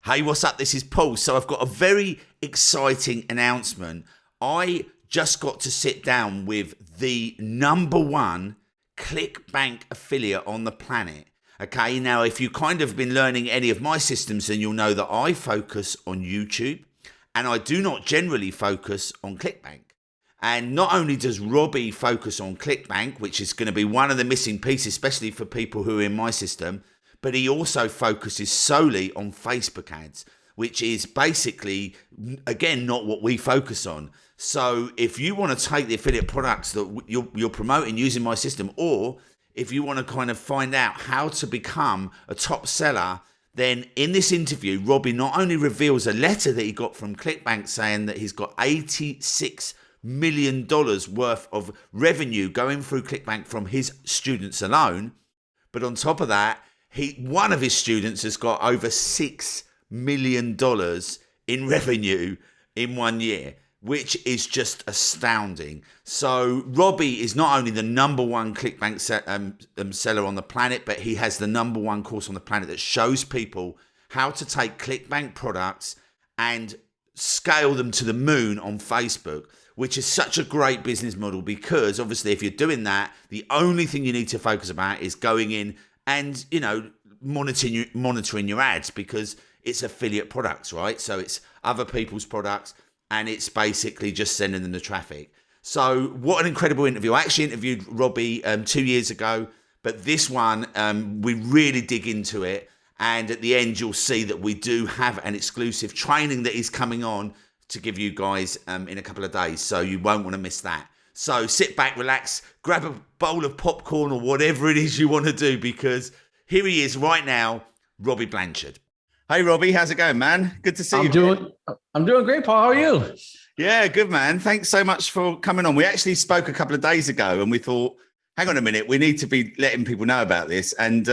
Hey, what's up? This is Paul. So I've got a very exciting announcement. I just got to sit down with the #1 ClickBank affiliate on the planet. Okay, now if you kind of been learning any of my systems, then you'll know that I focus on YouTube and I do not generally focus on ClickBank. And not only does Robby focus on ClickBank, which is going to be one of the missing pieces, especially for people who are in my system, but he also focuses solely on Facebook ads, which is basically, again, not what we focus on. So if you want to take the affiliate products that you're promoting using my system, or if you want to kind of find out how to become a top seller, then in this interview, Robby not only reveals a letter that he got from ClickBank saying that he's got $86 million worth of revenue going through ClickBank from his students alone, but on top of that, one of his students has got over $6 million in revenue in 1 year, which is just astounding. So Robby is not only the #1 ClickBank seller on the planet, but he has the #1 course on the planet that shows people how to take ClickBank products and scale them to the moon on Facebook, which is such a great business model, because obviously if you're doing that, the only thing you need to focus about is going in and, monitoring your ads, because it's affiliate products, right? So it's other people's products and it's basically just sending them the traffic. So what an incredible interview. I actually interviewed Robby 2 years ago, but this one, we really dig into it. And at the end, you'll see that we do have an exclusive training that is coming on to give you guys in a couple of days. So you won't want to miss that. So sit back, relax, grab a bowl of popcorn or whatever it is you want to do, because here he is right now, Robby Blanchard. Hey, Robby, how's it going, man? Good to see you. I'm doing great, Paul. How are you? Yeah, good, man. Thanks so much for coming on. We actually spoke a couple of days ago and we thought, hang on a minute, we need to be letting people know about this. And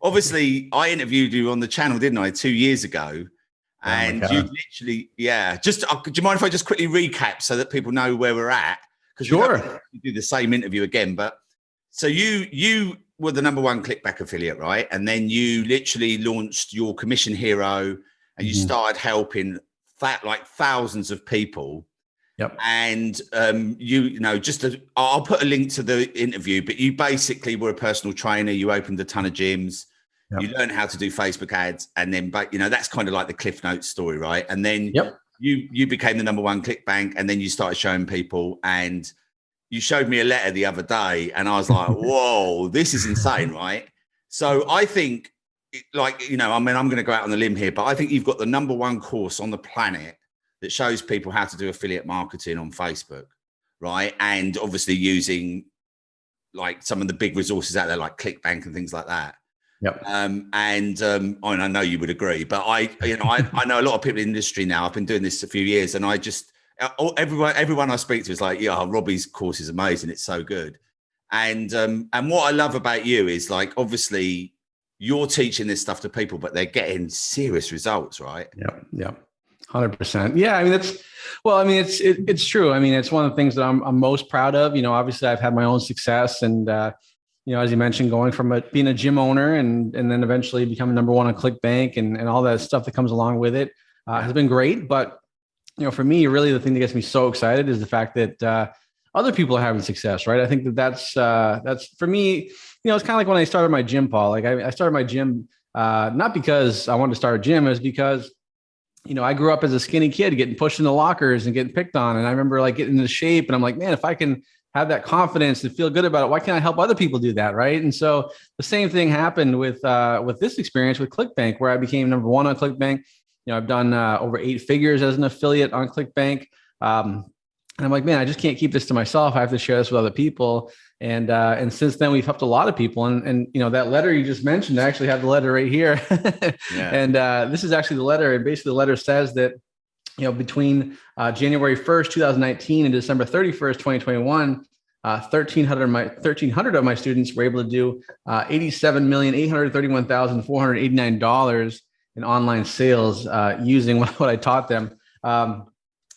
obviously, I interviewed you on the channel, didn't I, 2 years ago? And you literally, just, do you mind if I just quickly recap so that people know where we're at? Because sure, we do the same interview again. But so you were the #1 ClickBank affiliate, right? And then you literally launched your Commission Hero and you started helping thousands of people. Yep. And I'll put a link to the interview, but you basically were a personal trainer. You opened a ton of gyms. Yep. You learned how to do Facebook ads, and then, that's kind of like the Cliff Notes story, right? And then you became the #1 ClickBank, and then you started showing people, and you showed me a letter the other day, and I was like, whoa, this is insane, right? So I think, I'm going to go out on the limb here, but I think you've got the #1 course on the planet that shows people how to do affiliate marketing on Facebook, right? And obviously using some of the big resources out there, like ClickBank and things like that. Yep. I know you would agree, but I know a lot of people in the industry now. I've been doing this a few years, and I just, everyone I speak to is like, yeah, Robby's course is amazing. It's so good. And what I love about you is, obviously you're teaching this stuff to people, but they're getting serious results, right? Yeah. 100%. Yeah. I mean, it's true. I mean, it's one of the things that I'm most proud of. Obviously I've had my own success, and, as you mentioned, going from being a gym owner and then eventually becoming #1 on ClickBank and all that stuff that comes along with it has been great. But, for me, really the thing that gets me so excited is the fact that other people are having success, right? I think that's for me, it's kind of like when I started my gym, Paul. I started my gym not because I wanted to start a gym, it was because, I grew up as a skinny kid getting pushed into lockers and getting picked on. And I remember getting into shape, and I'm like, man, if I can have that confidence and feel good about it, why can't I help other people do that, right? And so the same thing happened with this experience with ClickBank, where I became #1 on ClickBank. I've done over 8 figures as an affiliate on ClickBank. And I'm like, man, I just can't keep this to myself. I have to share this with other people. And since then, we've helped a lot of people. And that letter you just mentioned, I actually have the letter right here. Yeah. And this is actually the letter. And basically, the letter says that, between January 1st, 2019 and December 31st, 2021, 1,300 of my students were able to do $87,831,489 in online sales using what I taught them.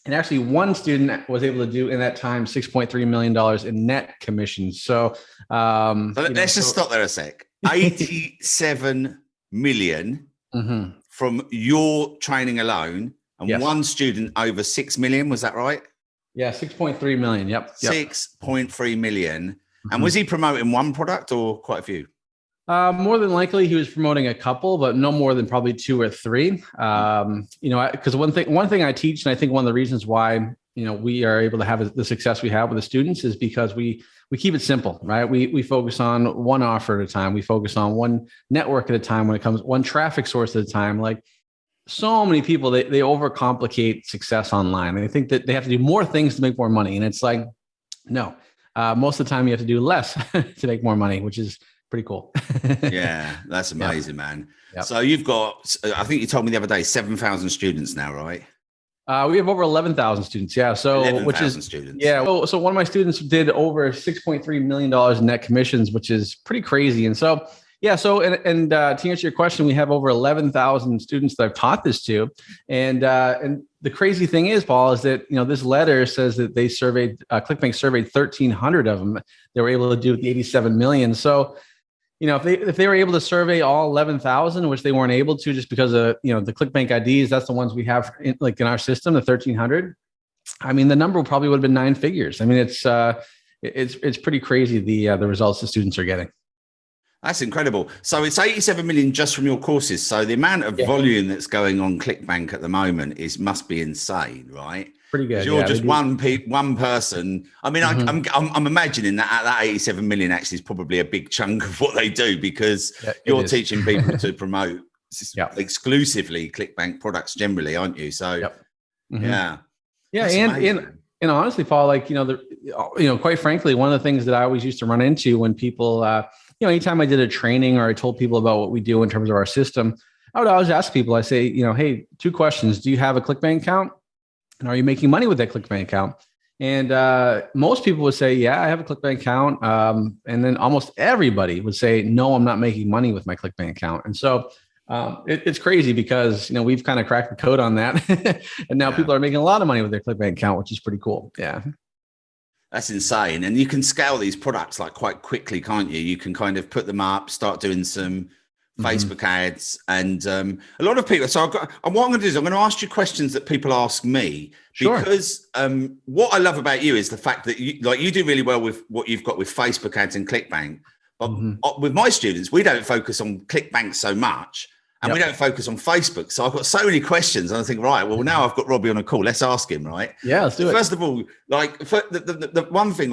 And actually, one student was able to do in that time $6.3 million in net commissions. So let's just stop there a sec. 87 million from your training alone, and one student over 6 million. Was that right? Yeah, 6.3 million. Yep. 6.3 million. And was he promoting one product or quite a few? More than likely, he was promoting a couple, but no more than probably 2 or 3. Because one thing I teach, and I think one of the reasons why we are able to have the success we have with the students is because we keep it simple, right? We focus on one offer at a time. We focus on one network at a time. When it comes one traffic source at a time, like so many people, they overcomplicate success online. They think that they have to do more things to make more money, and it's like, no. Most of the time, you have to do less to make more money, which is pretty cool. Yeah, that's amazing, man. Yep. So you've got, I think you told me the other day, 7,000 students now, right? We have over 11,000 students. Yeah. So 11,000 students. Yeah. So one of my students did over $6.3 million in net commissions, which is pretty crazy. And so, yeah. So, and to answer your question, we have over 11,000 students that I've taught this to. And the crazy thing is, Paul, is that, this letter says that they surveyed, ClickBank surveyed 1,300 of them. They were able to do with the 87 million. So, if they were able to survey all 11,000, which they weren't able to just because of, the ClickBank IDs, that's the ones we have in our system, the 1,300. I mean, the number probably would have been 9 figures. I mean, it's pretty crazy, the results the students are getting. That's incredible. So it's 87 million just from your courses. So the amount of volume that's going on ClickBank at the moment must be insane, right? Pretty good. You're just one person. I mean, I'm imagining that 87 million actually is probably a big chunk of what they do, because you're teaching people to promote exclusively ClickBank products generally, aren't you? So yeah. And honestly, Paul, quite frankly, one of the things that I always used to run into when people, anytime I did a training or I told people about what we do in terms of our system, I would always ask people, I say, hey, 2 questions. Do you have a ClickBank account? And are you making money with that ClickBank account? And most people would say, yeah, I have a ClickBank account. And then almost everybody would say, no, I'm not making money with my ClickBank account. And so it's crazy because, we've kind of cracked the code on that. And now people are making a lot of money with their ClickBank account, which is pretty cool. Yeah. That's insane. And you can scale these products quite quickly, can't you? You can kind of put them up, start doing some Facebook ads, and a lot of people. So what I'm going to do is I'm going to ask you questions that people ask me, because what I love about you is the fact that you do really well with what you've got with Facebook ads and ClickBank. But with my students, we don't focus on ClickBank so much, and we don't focus on Facebook. So I've got so many questions, and I think, right, well, now I've got Robby on a call. Let's ask him, right? Yeah, let's do it. First of all, the one thing,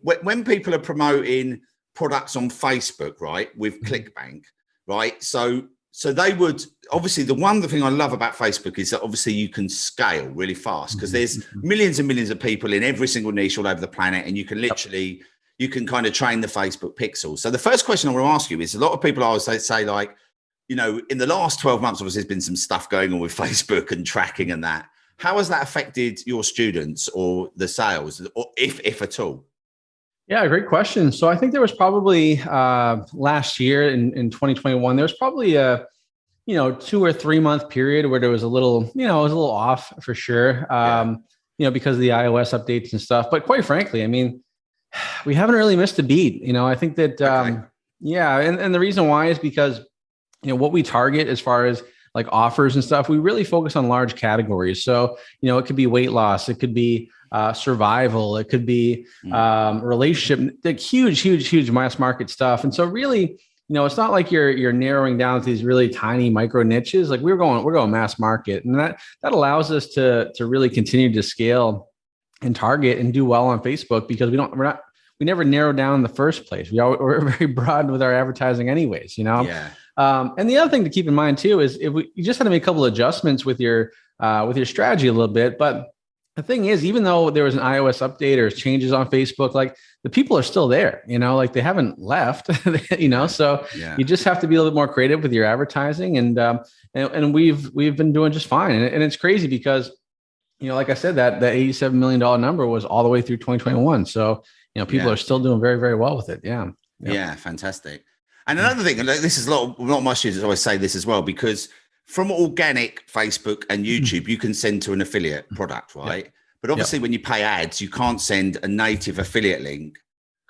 when people are promoting products on Facebook, right, with ClickBank, right? So they would, obviously, the one thing I love about Facebook is that obviously you can scale really fast, because there's millions and millions of people in every single niche all over the planet, and you can literally, you can kind of train the Facebook pixel. So the first question I want to ask you is, a lot of people always say in the last 12 months, obviously there's been some stuff going on with Facebook and tracking and that. How has that affected your students or the sales, or if at all? Yeah, great question. So I think there was probably last year in 2021, there was probably a 2 or 3 month period where there was a little, it was a little off for sure. Because of the iOS updates and stuff. But quite frankly, I mean, we haven't really missed a beat. I think that and the reason why is because what we target as far as like offers and stuff, we really focus on large categories. So it could be weight loss, it could be survival, it could be relationship, like huge mass market stuff. And so really, it's not like you're narrowing down to these really tiny micro niches. Like we're going mass market, and that allows us to really continue to scale and target and do well on Facebook, because we never narrow down in the first place. We're very broad with our advertising anyways, Yeah. And the other thing to keep in mind too is you just had to make a couple of adjustments with your strategy a little bit. But the thing is, even though there was an iOS update or changes on Facebook, like the people are still there, like they haven't left, so you just have to be a little bit more creative with your advertising. And we've been doing just fine. And it's crazy because, like I said, that $87 million number was all the way through 2021. So, people are still doing very, very well with it. Yeah. Yeah. Fantastic. And another thing, and this is a lot of my students always say this as well, because from organic Facebook and YouTube, you can send to an affiliate product, right? But obviously when you pay ads, you can't send a native affiliate link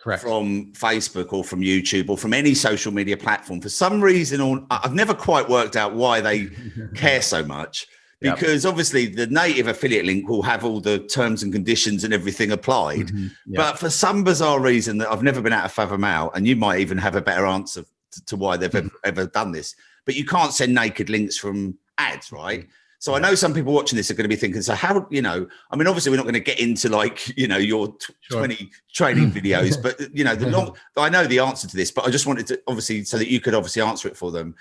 Correct. from Facebook or from YouTube or from any social media platform, for some reason, or I've never quite worked out why they care so much. Yep. Because obviously the native affiliate link will have all the terms and conditions and everything applied. Yep. But for some bizarre reason that I've never been able to fathom out, and you might even have a better answer to why they've ever done this, but you can't send naked links from ads, right? So I know some people watching this are going to be thinking, so how, I mean, obviously we're not going to get into like, your 20 training videos, but I know the answer to this, but I just wanted to obviously, so that you could obviously answer it for them.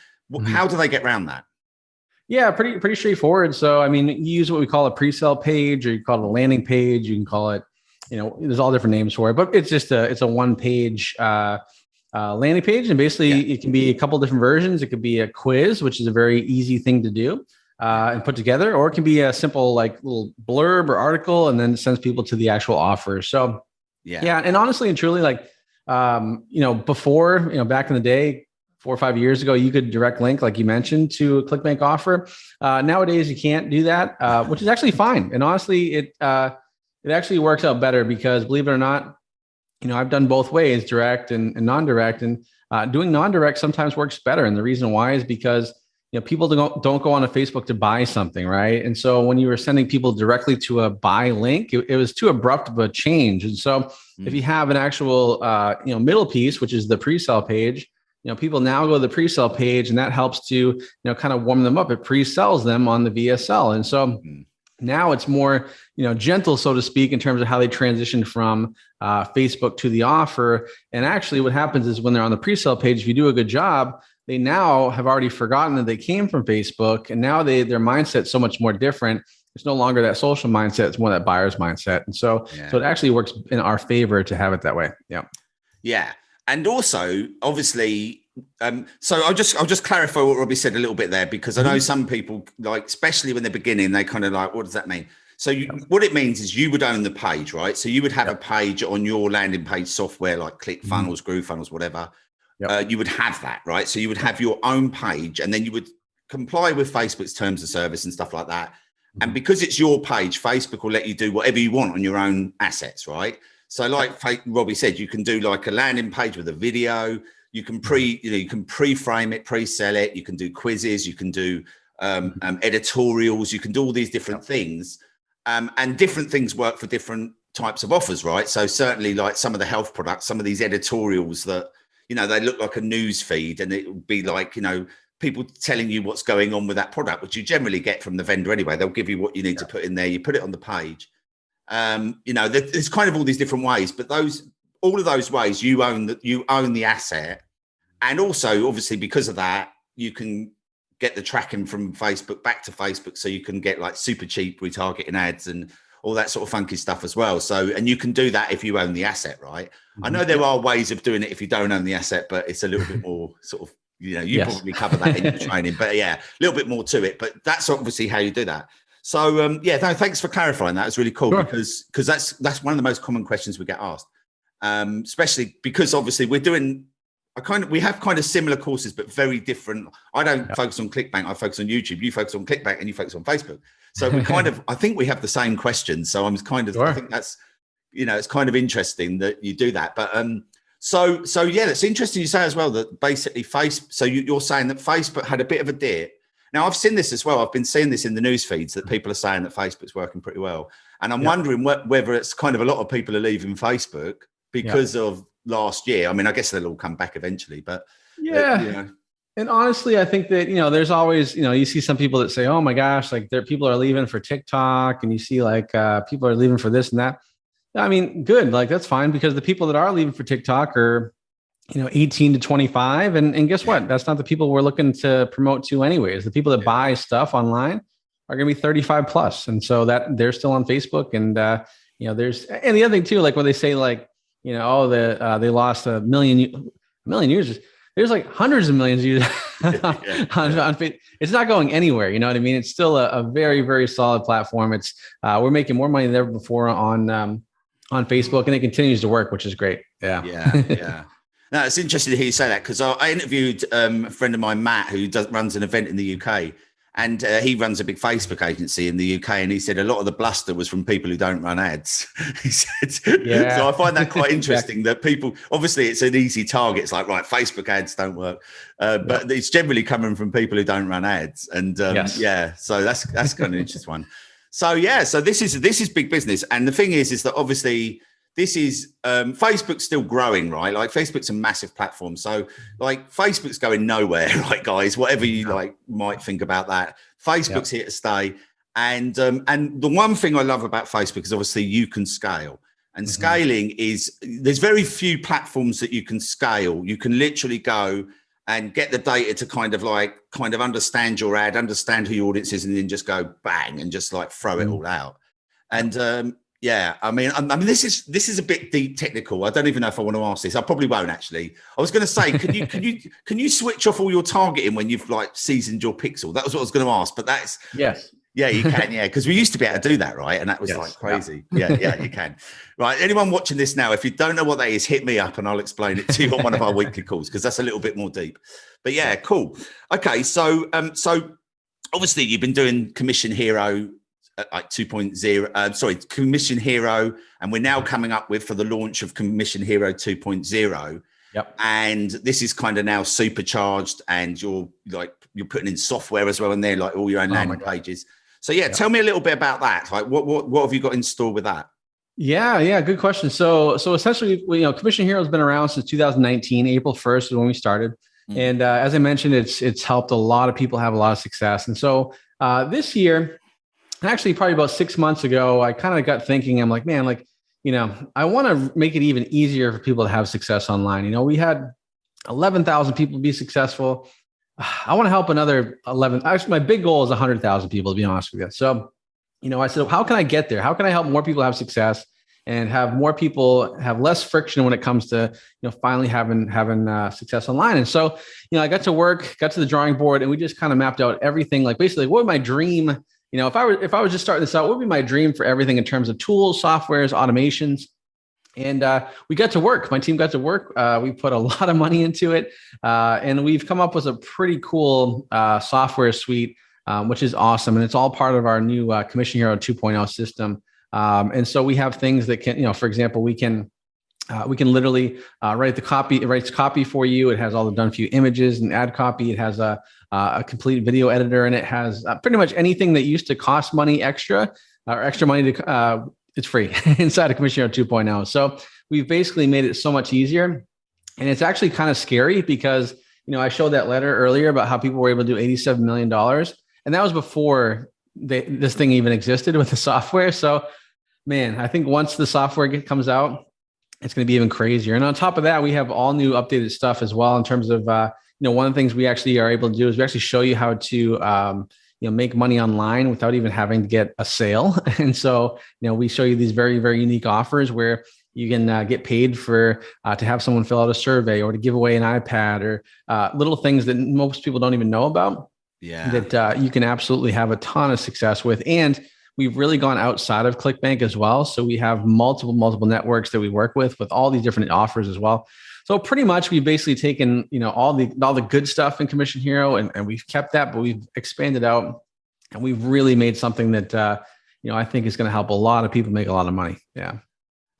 How do they get around that? Yeah, pretty straightforward. So, I mean, you use what we call a pre-sale page, or you call it a landing page. You can call it, there's all different names for it, but it's just it's a one-page landing page. And basically it can be a couple different versions. It could be a quiz, which is a very easy thing to do and put together, or it can be a simple like little blurb or article, and then it sends people to the actual offer. So yeah. And honestly and truly, like, before, back in the day, 4 or 5 years ago, you could direct link, like you mentioned, to a ClickBank offer. Nowadays, you can't do that, which is actually fine. And honestly, it actually works out better because, believe it or not, I've done both ways, direct and non-direct. And doing non-direct sometimes works better. And the reason why is because people don't go on a Facebook to buy something, right? And so when you were sending people directly to a buy link, it was too abrupt of a change. And so if you have an actual middle piece, which is the pre-sale page, people now go to the pre-sale page, and that helps to, kind of warm them up. It pre-sells them on the VSL. And so now it's more, gentle, so to speak, in terms of how they transition from Facebook to the offer. And actually what happens is when they're on the pre-sale page, if you do a good job, they now have already forgotten that they came from Facebook. And now their mindset's so much more different. It's no longer that social mindset. It's more that buyer's mindset. And so it actually works in our favor to have it that way. Yeah. Yeah. And also, obviously, so I'll just clarify what Robby said a little bit there, because I know some people, like, especially when they're beginning, they kind of like, what does that mean? So what it means is you would own the page, right? So you would have a page on your landing page software, like ClickFunnels, GrooveFunnels, whatever. You would have that, right? So you would have your own page, and then you would comply with Facebook's terms of service and stuff like that. And because it's your page, Facebook will let you do whatever you want on your own assets, right? So like Robby said, you can do like a landing page with a video. You can you can pre-frame it, pre-sell it. You can do quizzes. You can do editorials. You can do all these different things. And different things work for different types of offers, right? So certainly like some of the health products, some of these editorials that, they look like a news feed, and it would be like, people telling you what's going on with that product, which you generally get from the vendor anyway. They'll give you what you need to put in there. You put it on the page. There's kind of all these different ways, but all of those ways you own the asset. And also obviously because of that, you can get the tracking from Facebook back to Facebook. So you can get like super cheap retargeting ads and all that sort of funky stuff as well. So, and you can do that if you own the asset, right? I know there are ways of doing it if you don't own the asset, but it's a little bit more sort of, you probably cover that in your training, but yeah, a little bit more to it, but that's obviously how you do that. So thanks for clarifying that. It's really cool. Sure. because that's one of the most common questions we get asked, especially because obviously we have kind of similar courses, but very different. I don't focus on ClickBank. I focus on YouTube. You focus on ClickBank, and you focus on Facebook. So we I think we have the same questions. So I think that's, it's kind of interesting that you do that. But so it's interesting you say as well that basically so you're saying that Facebook had a bit of a dip. Now I've seen this as well. I've been seeing this in the news feeds that people are saying that Facebook's working pretty well. And I'm wondering whether it's kind of a lot of people are leaving Facebook because of last year. I mean, I guess they'll all come back eventually, but And honestly, I think that, there's always, you see some people that say, oh my gosh, like people are leaving for TikTok, and you see like people are leaving for this and that. I mean, good. Like that's fine, because the people that are leaving for TikTok are, 18 to 25. And guess what? That's not the people we're looking to promote to anyways. The people that buy stuff online are going to be 35 plus. And so that they're still on Facebook. And, and the other thing too, like when they say like, they lost a million users. There's like hundreds of millions of users on Facebook. It's not going anywhere. You know what I mean? It's still a very, very solid platform. It's we're making more money than ever before on Facebook, and it continues to work, which is great. Yeah. No, it's interesting to hear you say that, because I interviewed a friend of mine, Matt, who runs an event in the UK, And he runs a big Facebook agency in the UK, and he said a lot of the bluster was from people who don't run ads. He said, Yeah. so I find that quite interesting that people, obviously it's an easy target. It's like, right, Facebook ads don't work. But it's generally coming from people who don't run ads. And yeah, so that's kind of an interesting one. So yeah, so this is big business. And the thing is that obviously this is Facebook's still growing, right? Like Facebook's a massive platform. So like Facebook's going nowhere, right, guys? Whatever you like might think about that. Facebook's here to stay. And the one thing I love about Facebook is obviously you can scale. And scaling is, there's very few platforms that you can scale. You can literally go and get the data to kind of understand your ad, understand who your audience is, and then just go bang and just like throw it all out. And yeah, I mean, this is a bit deep technical. I don't even know if I want to ask this. I probably won't actually. I was going to say, can you switch off all your targeting when you've like seasoned your pixel? That was what I was going to ask, but that's yes. Yeah, you can. Yeah, because we used to be able to do that, right? And that was like crazy. Yeah, you can. Right. Anyone watching this now, if you don't know what that is, hit me up and I'll explain it to you on one of our weekly calls, because that's a little bit more deep. But yeah, cool. Okay, so obviously you've been doing Commission Hero like 2.0. Commission Hero, and we're now coming up with for the launch of Commission Hero 2.0. Yep. And this is kind of now supercharged, and you're putting in software as well in there, like all your own landing pages. So yeah, tell me a little bit about that. Like what have you got in store with that? Yeah, good question. So essentially, Commission Hero has been around since 2019. April 1st is when we started, and as I mentioned, it's helped a lot of people have a lot of success. And so this year, actually probably about 6 months ago, I kind of got thinking. I'm like, man, I want to make it even easier for people to have success online. We had 11,000 people be successful. I want to help another 11. Actually, my big goal is 100,000 people, to be honest with you. So, I said, how can I get there? How can I help more people have success and have more people have less friction when it comes to, finally having success online? And so, I got to the drawing board, and we just kind of mapped out everything. Like basically, what would my dream? If I was just starting this out, what would be my dream for everything in terms of tools, softwares, automations? And we got to work. My team got to work. We put a lot of money into it. And we've come up with a pretty cool software suite, which is awesome. And it's all part of our new Commission Hero 2.0 system. And so we have things that can, for example, we can literally write the copy. It writes copy for you. It has all the done for you images and ad copy. It has a complete video editor, and it has pretty much anything that used to cost money extra money to it's free inside of Commission Hero 2.0. So we've basically made it so much easier, and it's actually kind of scary because I showed that letter earlier about how people were able to do $87 million, and that was before this thing even existed with the software. So man, I think once the software comes out, it's going to be even crazier. And on top of that, we have all new updated stuff as well in terms of, one of the things we actually are able to do is we actually show you how to, make money online without even having to get a sale. And so, we show you these very, very unique offers where you can get paid for to have someone fill out a survey or to give away an iPad or little things that most people don't even know about. Yeah, that you can absolutely have a ton of success with. And we've really gone outside of ClickBank as well. So we have multiple networks that we work with all these different offers as well. So pretty much we've basically taken, all the good stuff in Commission Hero and we've kept that, but we've expanded out and we've really made something that, I think is going to help a lot of people make a lot of money. Yeah.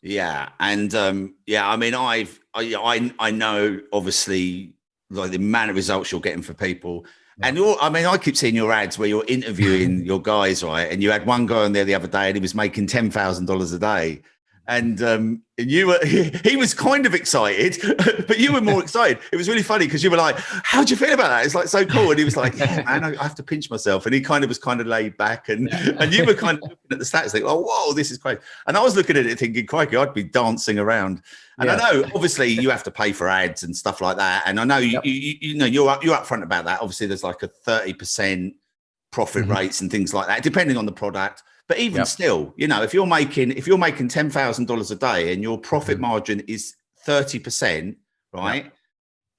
Yeah. And I mean, I know obviously like the amount of results you're getting for people. And I keep seeing your ads where you're interviewing your guys, right? And you had one guy on there the other day and he was making $10,000 a day. And he was kind of excited, but you were more excited. It was really funny because you were like, how do you feel about that? It's like so cool. And he was like, yeah, man, I have to pinch myself. And he was kind of laid back. And you were kind of looking at the stats like, oh, whoa, this is great. And I was looking at it thinking, crikey, I'd be dancing around. And I know, obviously, you have to pay for ads and stuff like that. And I know you're upfront about that. Obviously, there's like a 30% profit rates and things like that, depending on the product. But even still, if you're making $10,000 a day and your profit margin is 30%, right?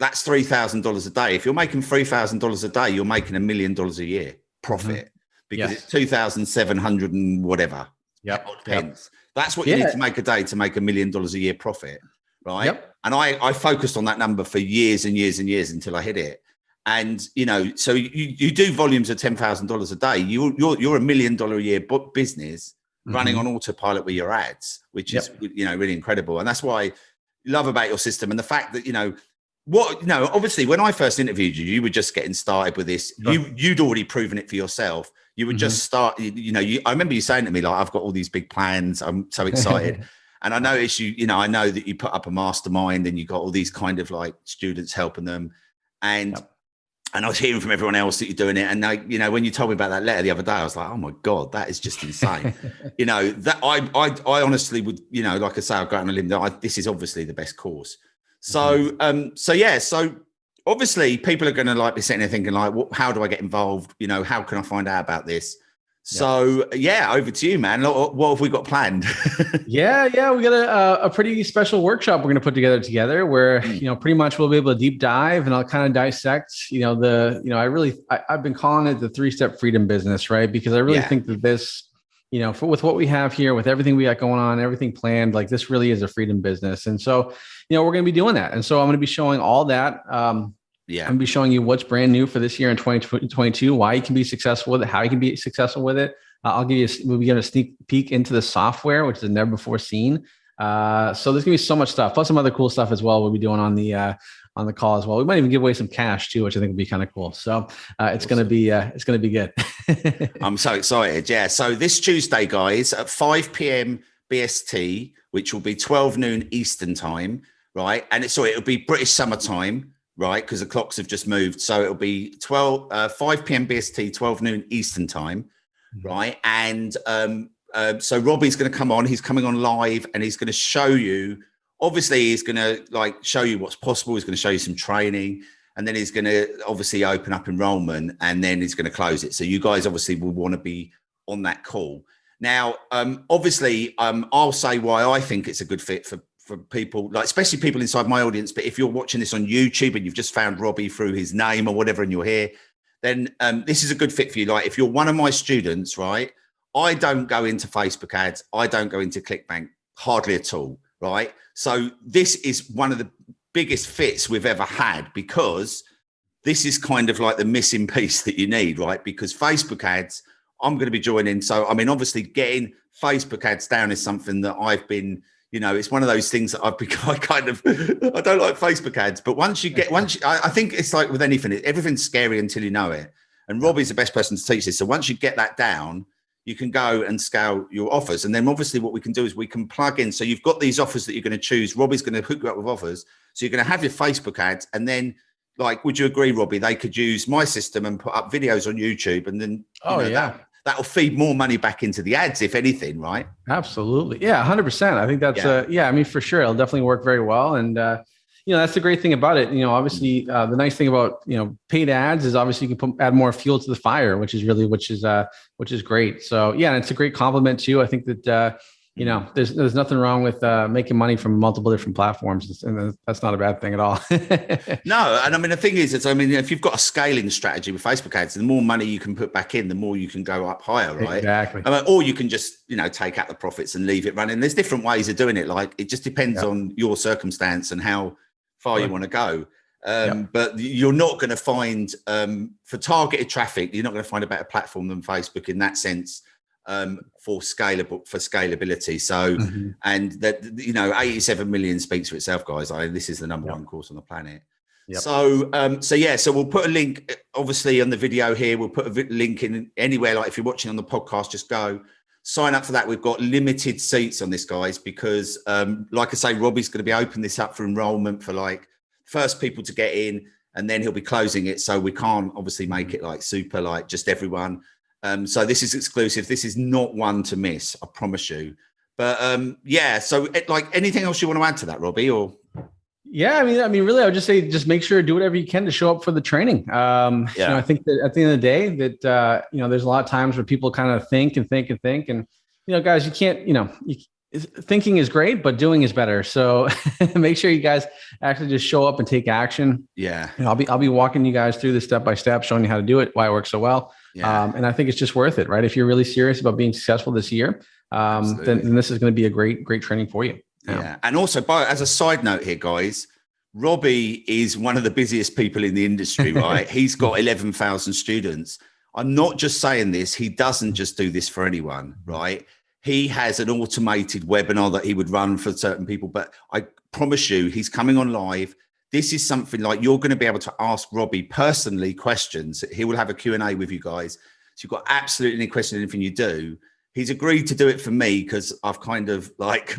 That's $3,000 a day. If you're making $3,000 a day, you're making $1 million a year profit because it's 2,700 and whatever. Pence. That's what you need to make a day to make $1 million a year profit, right? And I focused on that number for years and years and years until I hit it. And, so you do volumes of $10,000 a day. You're $1 million a year business running on autopilot with your ads, which is, really incredible. And that's what I love about your system. And the fact that, obviously when I first interviewed you, you were just getting started with this. Sure. You'd already proven it for yourself. You would just start, I remember you saying to me, like, I've got all these big plans. I'm so excited. And I noticed I know that you put up a mastermind and you got all these kind of like students helping them. And I was hearing from everyone else that you're doing it. And when you told me about that letter the other day, I was like, oh my God, that is just insane. That I honestly would, like I say, I'll go out on a limb that this is obviously the best course. So, so obviously people are going to like be sitting there thinking like, how do I get involved? How can I find out about this? So over to you, man. What have we got planned? We got a pretty special workshop we're going to put together where, pretty much we'll be able to deep dive and I'll kind of dissect, I've been calling it the 3-step freedom business, right? Because I really think that this, with what we have here, with everything we got going on, everything planned, like this really is a freedom business. And so, we're going to be doing that. And so I'm going to be showing all that. I'm going to be showing you what's brand new for this year in 2022, why you can be successful with it, how you can be successful with it. We'll be getting a sneak peek into the software, which is never before seen. So there's going to be so much stuff, plus some other cool stuff as well. We'll be doing on the call as well. We might even give away some cash too, which I think would be kind of cool. So it's going to be good. I'm so excited. Yeah. So this Tuesday, guys, at 5 p.m. BST, which will be 12 noon Eastern time, right? And it'll be British summertime. Right, because the clocks have just moved. So it'll be 5 p.m. BST, 12 noon Eastern time, right? And so Robby's going to come on. He's coming on live and he's going to show you, obviously he's going to show you what's possible. He's going to show you some training and then he's going to obviously open up enrollment and then he's going to close it. So you guys obviously will want to be on that call. Now, obviously, I'll say why I think it's a good fit for people, like especially people inside my audience. But if you're watching this on YouTube and you've just found Robby through his name or whatever and you're here, then this is a good fit for you. Like if you're one of my students, right, I don't go into Facebook ads. I don't go into ClickBank hardly at all, right? So this is one of the biggest fits we've ever had because this is kind of like the missing piece that you need, right? Because Facebook ads, I'm going to be joining. So, I mean, obviously getting Facebook ads down is something that I've been, it's one of those things that I've become I don't like Facebook ads, but I think it's like with anything, everything's scary until you know it. And Robby's the best person to teach this. So once you get that down, you can go and scale your offers. And then obviously what we can do is we can plug in. So you've got these offers that you're going to choose. Robby's going to hook you up with offers. So you're going to have your Facebook ads. And then would you agree, Robby, they could use my system and put up videos on YouTube and then, that'll feed more money back into the ads, if anything, right? Absolutely. Yeah, 100%. I think that's, I mean, for sure. It'll definitely work very well. And, that's the great thing about it. Obviously the nice thing about, paid ads is obviously you can add more fuel to the fire, which is great. So and it's a great compliment too. I think that, there's nothing wrong with making money from multiple different platforms, and that's not a bad thing at all. No, and I mean the thing is, if you've got a scaling strategy with Facebook ads, the more money you can put back in, the more you can go up higher, right? Exactly. Or you can just take out the profits and leave it running. There's different ways of doing it. Like it just depends on your circumstance and how far you want to go. But you're not going to find for targeted traffic, you're not going to find a better platform than Facebook in that sense. For scalability. So, and that, 87 million speaks for itself, guys. This is the number one course on the planet. So we'll put a link obviously on the video here. We'll put a link in anywhere. Like if you're watching on the podcast, just go sign up for that. We've got limited seats on this, guys, because like I say, Robby's going to be opening this up for enrollment for first people to get in, and then he'll be closing it. So we can't obviously make it super just everyone. So this is exclusive. This is not one to miss, I promise you. But so anything else you want to add to that, Robby? Or I mean, really, I would just say, just make sure to do whatever you can to show up for the training. I think that at the end of the day that, there's a lot of times where people kind of think, and, guys, you can't, thinking is great, but doing is better. So make sure you guys actually just show up and take action. Yeah. I'll be walking you guys through this step by step, showing you how to do it, why it works so well. Yeah. And I think it's just worth it, right? If you're really serious about being successful this year, then this is going to be a great training for you. Yeah. And also, as a side note here, guys, Robby is one of the busiest people in the industry, right? He's got 11,000 students. I'm not just saying this. He doesn't just do this for anyone, right? He has an automated webinar that he would run for certain people, but I promise you, he's coming on live. This is something like you're going to be able to ask Robby personally questions. He will have a Q&A with you guys. So you've got absolutely any question, anything you do. He's agreed to do it for me because I've kind of like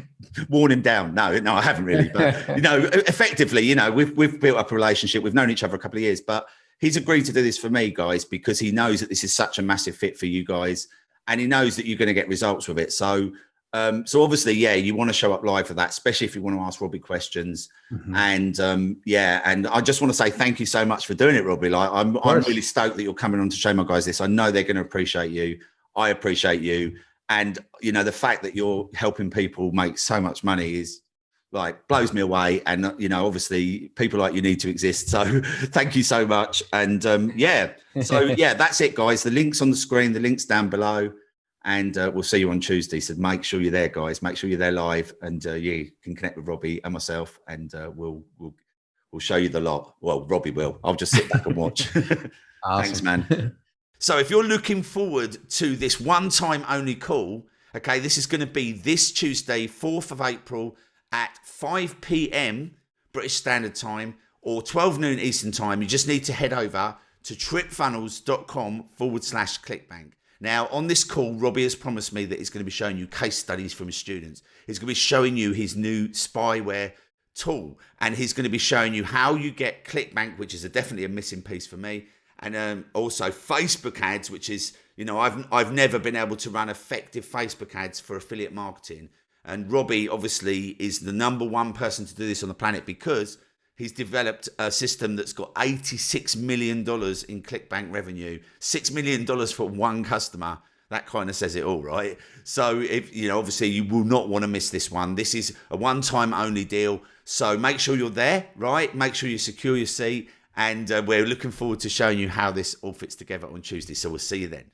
worn him down. No, I haven't really. But, you know, effectively, you know, we've built up a relationship. We've known each other a couple of years, but he's agreed to do this for me, guys, because he knows that this is such a massive fit for you guys. And he knows that you're going to get results with it. So obviously, yeah, you want to show up live for that, especially if you want to ask Robby questions. And and I just want to say thank you so much for doing it, Robby. Like, I'm really stoked that you're coming on to show my guys this. I know they're going to appreciate you. I appreciate you. And, you know, the fact that you're helping people make so much money is like blows me away. And, you know, obviously people like you need to exist. So thank you so much. And that's it, guys. The link's on the screen, the link's down below. And we'll see you on Tuesday. So make sure you're there, guys. Make sure you're there live. And you can connect with Robby and myself. And we'll show you the lot. Well, Robby will. I'll just sit back and watch. Awesome. Thanks, man. So if you're looking forward to this one-time only call, okay, this is going to be this Tuesday, 4th of April at 5 p.m. British Standard Time or 12 noon Eastern Time. You just need to head over to tripfunnels.com/clickbank. Now, on this call, Robby has promised me that he's going to be showing you case studies from his students. He's going to be showing you his new spyware tool, and he's going to be showing you how you get ClickBank, which is definitely a missing piece for me. And also Facebook ads, which is, you know, I've never been able to run effective Facebook ads for affiliate marketing. And Robby obviously is the #1 person to do this on the planet because he's developed a system that's got $86 million in ClickBank revenue, $6 million for one customer. That kind of says it all, right? So, if you know, obviously you will not want to miss this one. This is a one-time only deal. So make sure you're there, right? Make sure you secure your seat. And we're looking forward to showing you how this all fits together on Tuesday. So we'll see you then.